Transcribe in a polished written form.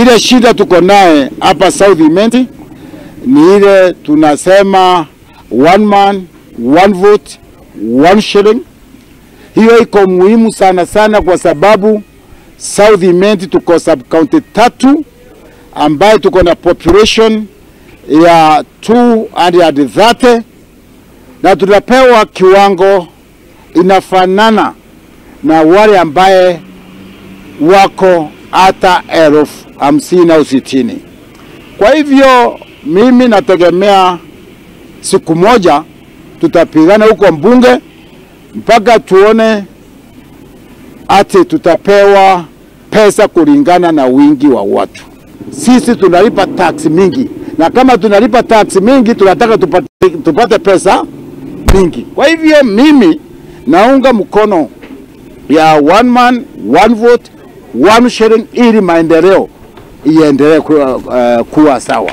Ile shida tuko naye hapa South Imenti ni ile tunasema one man, one vote, one shilling. Hiyo iko muhimu sana sana kwa sababu South Imenti tuko sub-county 3 ambayo tuko na population ya 230 na tunapewa kiwango inafanana na wale ambaye wako hata 50,000 au 60. Kwa hivyo mimi nategemea siku moja tutapigana huko mbunge mpaka tuone ati tutapewa pesa kulingana na wingi wa watu. Sisi tunalipa tax mingi, na kama tunalipa tax mingi tunataka tupate pesa mingi. Kwa hivyo mimi naunga mkono ya one man, one vote, one shilling ili maendeleo iendelee kuwa sawa.